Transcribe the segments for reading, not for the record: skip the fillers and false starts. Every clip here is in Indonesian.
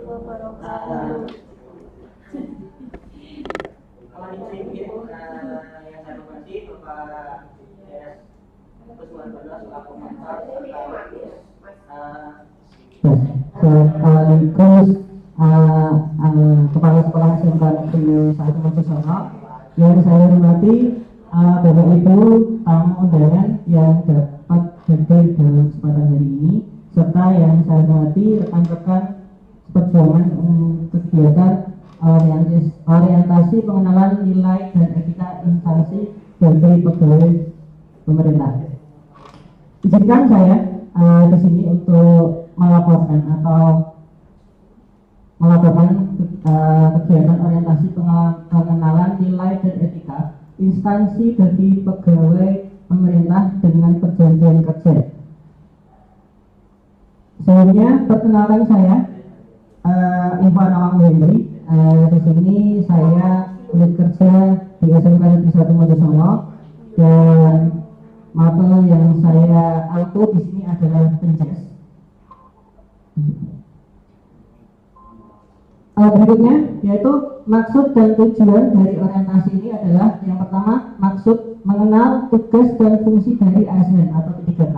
wabarakatuh. Kalau izin yang saya hormati Bapak DS Kusman Bano selaku mentor sekaligus Kepala Sekolah SMK Negeri 1 Mojosono, yang saya hormati Bapak Ibu tamu undangan yang dapat hadir dalam kesempatan hari ini, serta yang saya hormati rekan-rekan perjuangan kegiatan orientasi pengenalan nilai dan etika instansi bagi pegawai pemerintah. Izinkan saya di sini untuk melaporkan kegiatan orientasi pengenalan nilai dan etika instansi bagi pegawai pemerintah dengan perjanjian kerja. Sebelumnya perkenalkan saya Ivan Awang Hendri. Di sini saya unit kerja di SMK Negeri 1 Mojosono, dan mapel yang saya alto di sini adalah penjas. Berikutnya yaitu maksud dan tujuan dari orientasi ini adalah yang pertama, maksud mengenal tugas dan fungsi dari ASN atau P3K.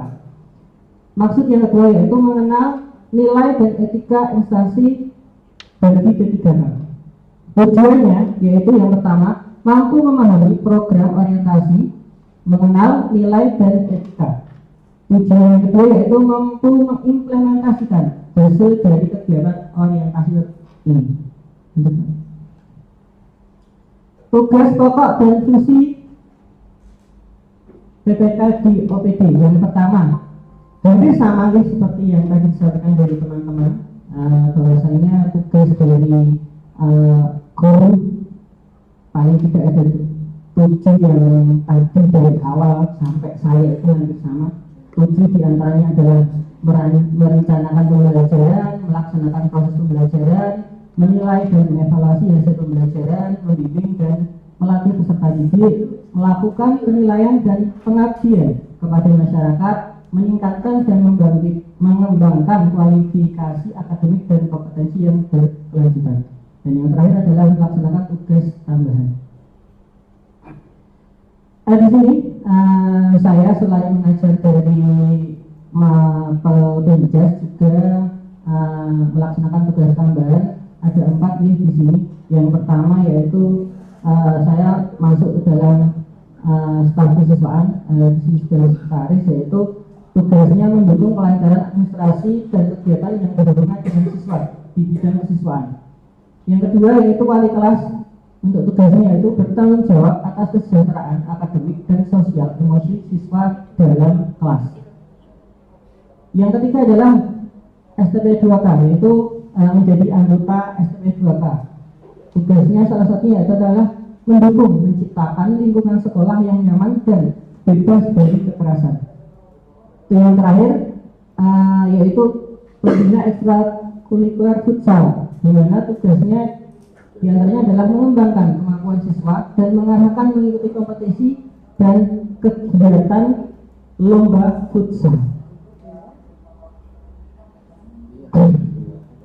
Maksud yang kedua yaitu mengenal nilai dan etika instansi bagi P3K. Tujuannya yaitu yang pertama, mampu memahami program orientasi, mengenal nilai dan etika. Tujuan yang kedua yaitu mampu mengimplementasikan hasil dari kegiatan orientasi ini. Tugas pokok dan fungsi PPK di OPD yang pertama, hampir sama seperti yang tadi disampaikan dari teman-teman, bahwasanya tugas dari guru paling tidak ada 7 yang tadi dari awal sampai saya itu hampir sama. 7 diantaranya adalah merencanakan pembelajaran, melaksanakan proses pembelajaran, menilai dan mengevaluasi hasil pembelajaran, membimbing dan melatih peserta didik, melakukan penilaian dan pengabdian kepada masyarakat, meningkatkan dan mengembangkan kualifikasi akademik dan kompetensi yang berkelanjutan. Dan yang terakhir adalah melaksanakan tugas tambahan. Di sini saya selain mengajar dari mapel penjas juga melaksanakan tugas tambahan. Ada 4 nih di sini. Yang pertama yaitu saya masuk ke dalam staf kesiswaan di sekretaris, yaitu tugasnya mendukung kelancaran administrasi dan kegiatan yang berhubungan dengan siswa di bidang kesiswaan. Yang kedua yaitu wali kelas. Untuk tugasnya yaitu bertanggung jawab atas kesejahteraan akademik dan sosial emosi siswa dalam kelas. Yang ketiga adalah STP 2K, yaitu menjadi anggota STP 2K. Tugasnya salah satunya yaitu adalah mendukung menciptakan lingkungan sekolah yang nyaman dan bebas dari kekerasan. Yang terakhir yaitu pembina ekstrakurikuler futsal, di mana tugasnya diantaranya adalah mengembangkan kemampuan siswa dan mengarahkan mengikuti kompetisi dan kegiatan lomba futsal.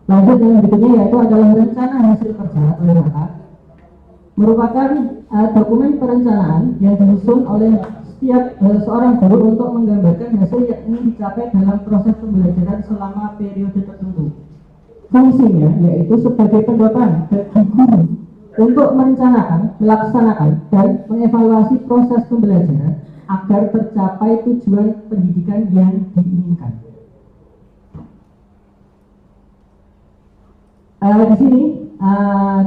Lanjut yang berikutnya yaitu adalah rencana hasil kerja atau RHK, merupakan dokumen perencanaan yang disusun oleh setiap seorang guru untuk menggambarkan hasil yang ingin dicapai dalam proses pembelajaran selama periode tertentu. Fungsinya yaitu sebagai pendopan bagi guru untuk merencanakan, melaksanakan, dan mengevaluasi proses pembelajaran agar tercapai tujuan pendidikan yang diinginkan. Di sini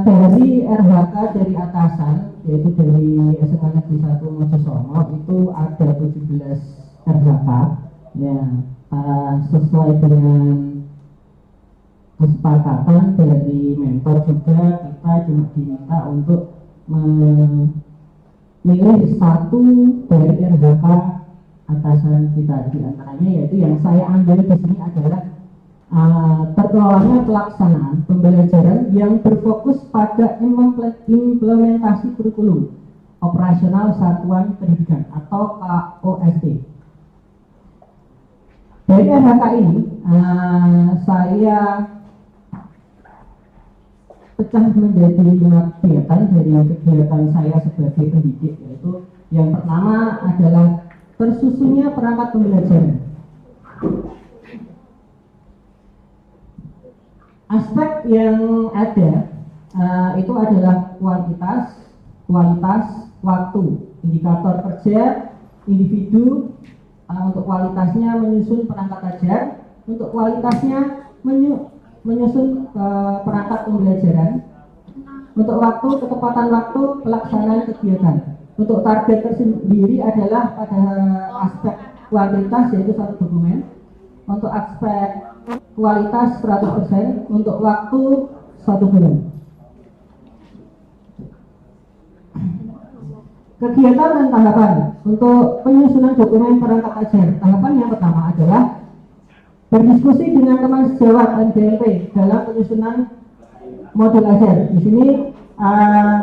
dari RHK dari atasan, yaitu dari SMK Negeri 1 Mojosono, itu ada 17 RHK ya, sesuai dengan kesepakatan dari mentor juga. Kita cuma diminta untuk memilih satu dari RHK atasan kita. Di antaranya yaitu yang saya ambil di sini adalah terkelolanya pelaksanaan pembelajaran yang berfokus pada implementasi kurikulum operasional satuan pendidikan atau KOSP. Dari RHK ini saya pecah menjadi 5 kegiatan dari kegiatan saya sebagai pendidik, yaitu yang pertama adalah tersusunnya perangkat pembelajaran. Aspek yang ada itu adalah kualitas, waktu, indikator kerja, individu. Untuk kualitasnya menyusun perangkat ajar, untuk kualitasnya menyusun perangkat pembelajaran, untuk waktu, ketepatan waktu, pelaksanaan kegiatan. Untuk target tersendiri adalah pada aspek kualitas yaitu satu dokumen, untuk aspek kualitas 100%, untuk waktu 1 bulan. Kegiatan dan tahapan untuk penyusunan dokumen perangkat ajar. Tahapan yang pertama adalah berdiskusi dengan teman sejawat NBMP dalam penyusunan modul ajar. Di sini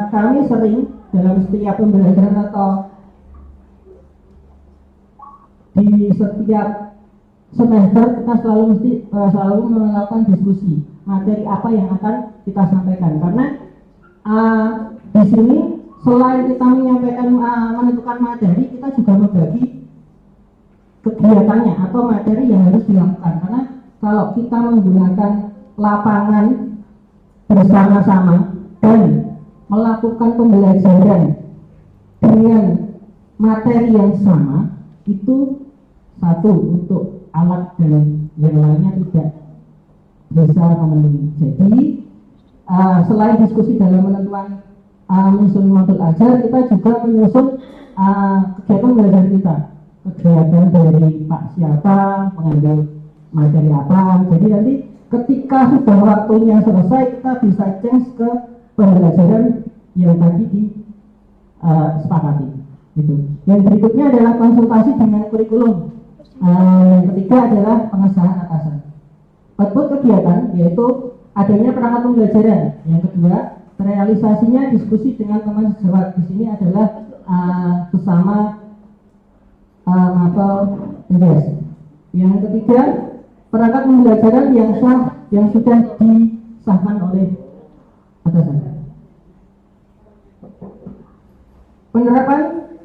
kami sering dalam setiap pembelajaran atau di setiap semester kita selalu melakukan diskusi materi apa yang akan kita sampaikan, karena di sini selain kita menyampaikan menentukan materi, kita juga membagi kegiatannya atau materi yang harus dilakukan. Karena kalau kita menggunakan lapangan bersama-sama dan melakukan pembelajaran dengan materi yang sama, itu satu, untuk alat dan yang lainnya tidak bisa memenuhi. Jadi selain diskusi dalam menentukan menyusun modul ajar, kita juga menyusun kegiatan belajar kita, kegiatan dari Pak siapa, mengambil materi apa. Jadi nanti ketika sudah waktunya selesai, kita bisa change ke pembelajaran yang tadi disepakati. Gitu. Yang berikutnya adalah konsultasi dengan kurikulum. Yang ketiga adalah pengesahan atasan. Output kegiatan yaitu adanya perangkat pembelajaran. Yang kedua, realisasinya diskusi dengan teman sejawat. Di sini adalah bersama mapel PDS. Yang ketiga, perangkat pembelajaran yang sah, yang sudah disahkan oleh atasan. Penerapan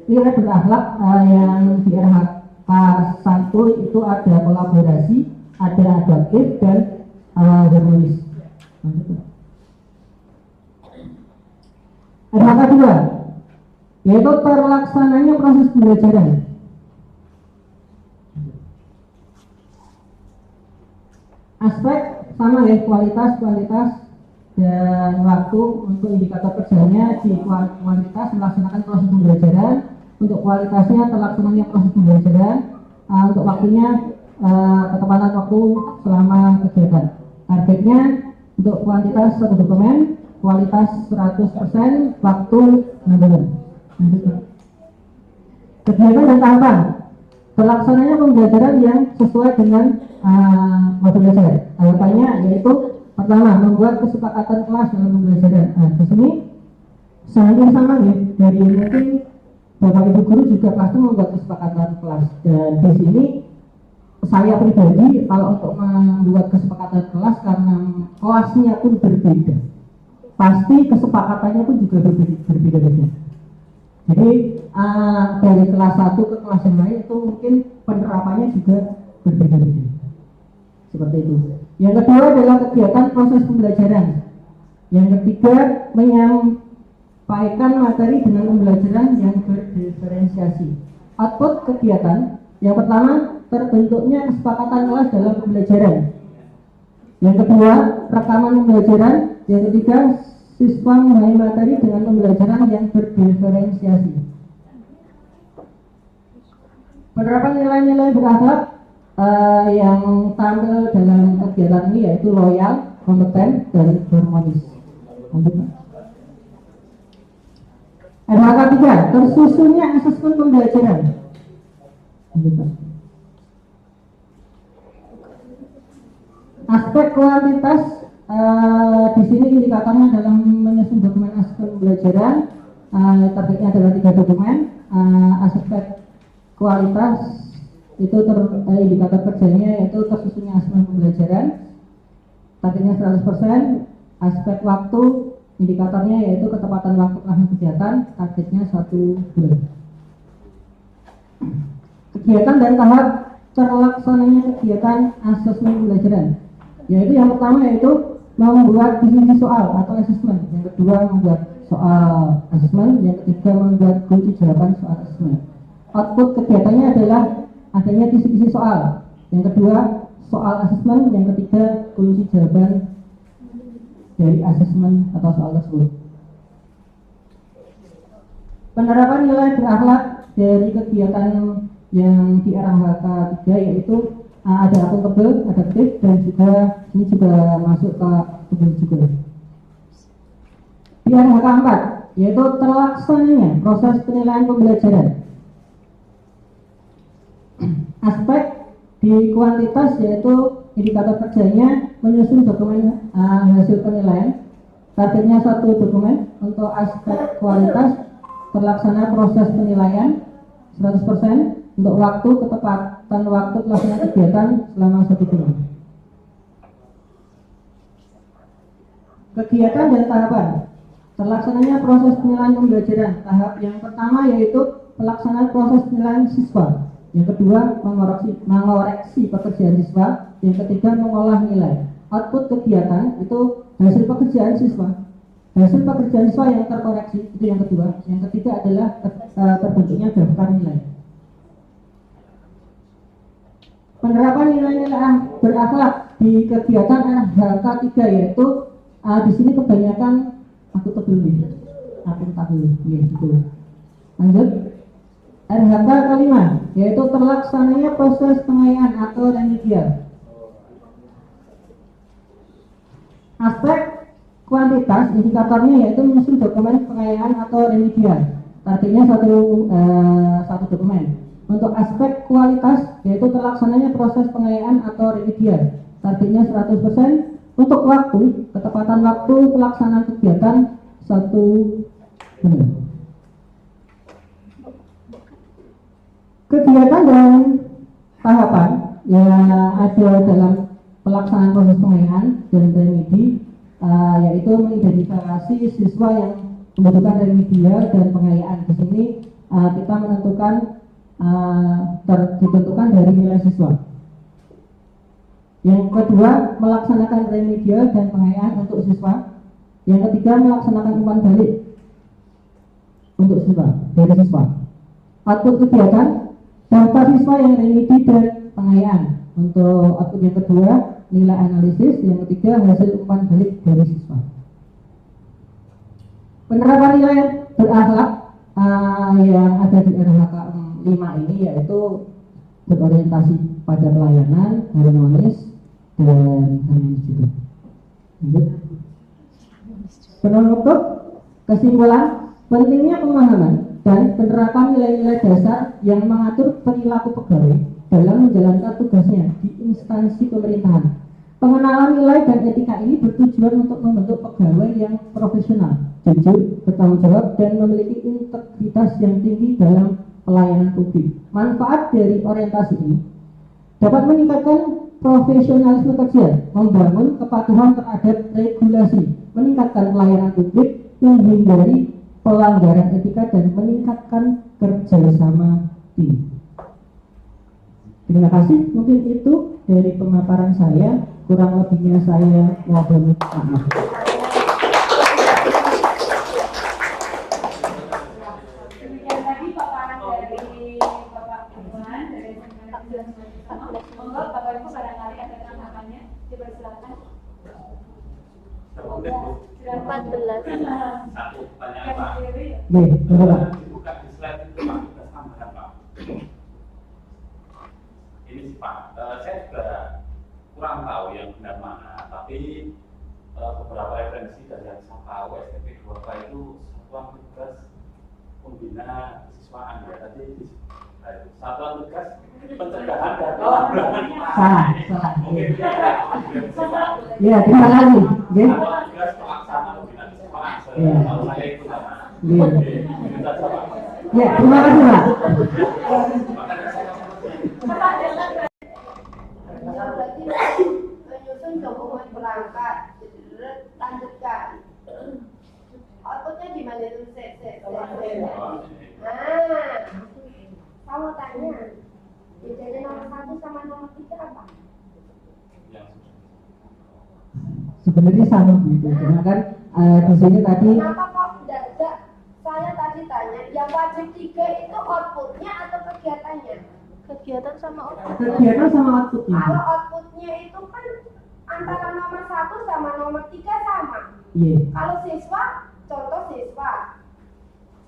nilai berakhlak yang di RHK 1 itu ada kolaborasi, ada adaptif dan harmonis. RHK 2 yaitu terlaksananya proses pembelajaran. Aspek sama ya, kualitas dan waktu. Untuk indikator kerjanya di kualitas melaksanakan proses pembelajaran, untuk kualitasnya terlaksananya proses pembelajaran, untuk waktunya ketepatan waktu selama kegiatan. Targetnya untuk kuantitas 1 dokumen, kualitas 100%, waktu 6 bulan. Kegiatan dan tahapan terlaksananya pembelajaran yang sesuai dengan modul ajar. Tahapannya yaitu pertama, membuat kesepakatan kelas dalam pembelajaran. Di sini hampir sama ya, dari mungkin Bapak Ibu guru juga pasti membuat kesepakatan kelas. Dan di sini saya pribadi kalau untuk membuat kesepakatan kelas, karena kelasnya pun berbeda, pasti kesepakatannya pun juga berbeda-beda. Jadi dari kelas 1 ke kelas yang lain itu mungkin penerapannya juga berbeda-beda. Seperti itu. Yang kedua adalah kegiatan proses pembelajaran. Yang ketiga, menyampaikan materi dengan pembelajaran yang berdiferensiasi. Output kegiatan yang pertama, terbentuknya kesepakatan kelas dalam pembelajaran. Yang kedua, rekaman pembelajaran. Yang ketiga, siswa memahami materi dengan pembelajaran yang berdiferensiasi. Penerapan nilai-nilai berakhlak yang tampil dalam kegiatan ini yaitu loyal, kompeten, dan harmonis. RHK 3, tersusunnya asesmen pembelajaran. Aspek kuantitas di sini indikatornya dalam menyusun dokumen asesmen pembelajaran. Targetnya adalah 3 dokumen. Aspek kualitas itu indikator kerjanya yaitu tersusunnya asesmen pembelajaran. Targetnya 100%. aspek waktu indikatornya yaitu ketepatan waktu pelaksanaan kegiatan, targetnya 1 bulan. Kegiatan dan tahap terlaksananya kegiatan asesmen pembelajaran, yaitu yang pertama yaitu membuat definisi soal atau assessment, yang kedua membuat soal assessment, yang ketiga membuat kunci jawaban soal assessment. Output kegiatannya adalah adanya kisi-kisi soal, yang kedua soal assessment, yang ketiga kunci jawaban dari assessment atau soal tersebut. Penerapan nilai berakhlak dari kegiatan yang di RHK 3 yaitu ada akuntabel, adaptif, dan juga ini juga masuk ke akuntabel juga. Di RHK 4 yaitu terlaksananya proses penilaian pembelajaran. Aspek di kuantitas yaitu indikator kerjanya menyusun dokumen hasil penilaian, targetnya 1 dokumen. Untuk aspek kualitas terlaksana proses penilaian 100%. Untuk waktu, ketepatan waktu pelaksanaan kegiatan selama 1 bulan. Kegiatan dan tahapan terlaksananya proses penilaian pembelajaran. Tahap yang pertama yaitu pelaksanaan proses penilaian siswa, yang kedua mengoreksi pekerjaan siswa, yang ketiga mengolah nilai. Output kegiatan itu hasil pekerjaan siswa. Hasil pekerjaan siswa yang terkoreksi itu yang kedua. Yang ketiga adalah terbentuknya daftar nilai. Penerapan nilai-nilai berakhlak di kegiatan RHK 3 yaitu di sini kebanyakan akuntabel, gitu. Lanjut. RHK kelima yaitu terlaksananya proses pengayaan atau remedial. Aspek kuantitas indikatornya yaitu menyusun dokumen pengayaan atau remedial. Targetnya satu dokumen. Untuk aspek kualitas yaitu terlaksananya proses pengayaan atau remedial, targetnya 100%. Untuk waktu, ketepatan waktu pelaksanaan kegiatan 1 bulan. Kegiatan dan tahapan yang ada dalam pelaksanaan proses pengayaan dan remedi yaitu mengidentifikasi siswa yang membutuhkan remedial dan pengayaan. Di sini kita menentukan ditentukan dari nilai siswa. Yang kedua, melaksanakan remedial dan pengayaan untuk siswa. Yang ketiga, melaksanakan umpan balik untuk siswa dari siswa. Output kegiatan, daftar siswa yang remedi dan pengayaan. Untuk output yang kedua, nilai analisis. Yang ketiga, hasil umpan balik dari siswa. Penerapan nilai berakhlak yang ada di RHK 5 ini yaitu berorientasi pada pelayanan, harmonis, dan harmonis juga. Lanjut. Penutup kesimpulan, pentingnya pemahaman dan penerapan nilai-nilai dasar yang mengatur perilaku pegawai dalam menjalankan tugasnya di instansi pemerintahan. Pengenalan nilai dan etika ini bertujuan untuk membentuk pegawai yang profesional, jujur, bertanggung jawab, dan memiliki integritas yang tinggi dalam pelayanan publik. Manfaat dari orientasi ini dapat meningkatkan profesionalisme kerja, membangun kepatuhan terhadap regulasi, meningkatkan pelayanan publik, menghindari pelanggaran etika, dan meningkatkan kerjasama tim. Terima kasih, mungkin itu dari pemaparan saya. Kurang lebihnya saya mohon maaf. Bapak Ibu barangkali ada tanggapannya, dipersilakan. 14. Satu pertanyaan Pak. Baik, Bapak. Dibuka di slide itu Pak, kita tambahan Pak. Ini sih Pak, saya juga kurang tahu yang benar mana, tapi beberapa referensi dari yang saya tahu STP 2K itu satuan tugas pembina siswaan ya tadi. Satuan tugas pencegahan dan penanggulangan. Salah. Mungkin Ya, terima kasih. satuan tugas pelaksanaan pembinaan siswaan. Ya. Kalau saya itu sama. Ya. Itu saja Pak. Ya, terima kasih, Pak. Makanya saya Berarti menyusun dokumen perangkat lanjut zaman itu Nah, saya mau tanya, bedanya nomor 1 sama nomor 3 apa? Sebenarnya sama gitu, karena kan di sini tadi Kenapa kok tidak? Saya tadi tanya, yang wajib 3 itu outputnya atau kegiatannya? Kegiatan sama output. kegiatan sama outputnya. Kalau outputnya itu kan antara nomor 1 sama nomor 3 sama. Iya. Kalau siswa, contoh siswa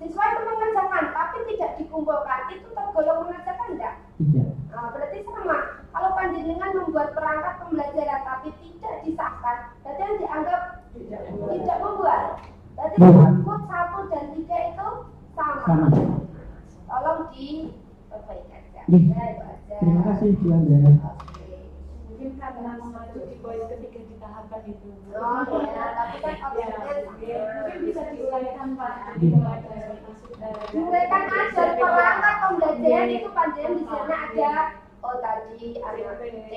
itu mengerjakan tapi tidak dikumpulkan, itu tergolong mengerjakan enggak? Tidak. Nah, berarti sama. Kalau panjenengan membuat perangkat pembelajaran tapi tidak disahkan, berarti yang dianggap tidak membuat. Berarti output 1 dan 3 itu sama. Sama. Tolong diperbaikan ya. Iya. Ya, itu aja. Terima kasih Bu Anda. Oke. Mungkin karena mengacu di poin ketiga ditahapan itu. Oh ya, tapi kan opsinya Mungkin bisa diuraikan Pak. Diuraikan aja perangkat pembelajaran itu panjenengan di sana ada tadi ada TP,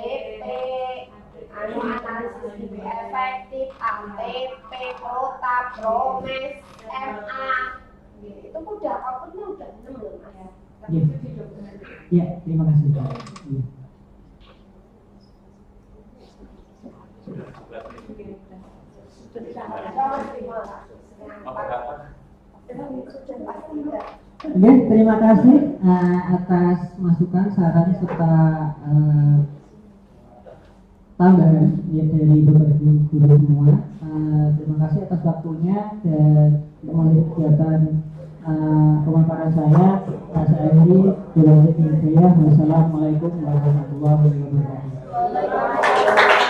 analisis lebih efektif, APP, protap, promes, MA, itu udah outputnya udah 6 loh Mas. Iya. Iya, terima kasih. Iya. Oke, terima kasih atas masukan, saran serta tambahan ya, dari Bapak Ibu guru semua. Terima kasih atas waktunya dan mulai kegiatan pemaparan saya. Saya akhiri. Wassalamualaikum warahmatullahi wabarakatuh.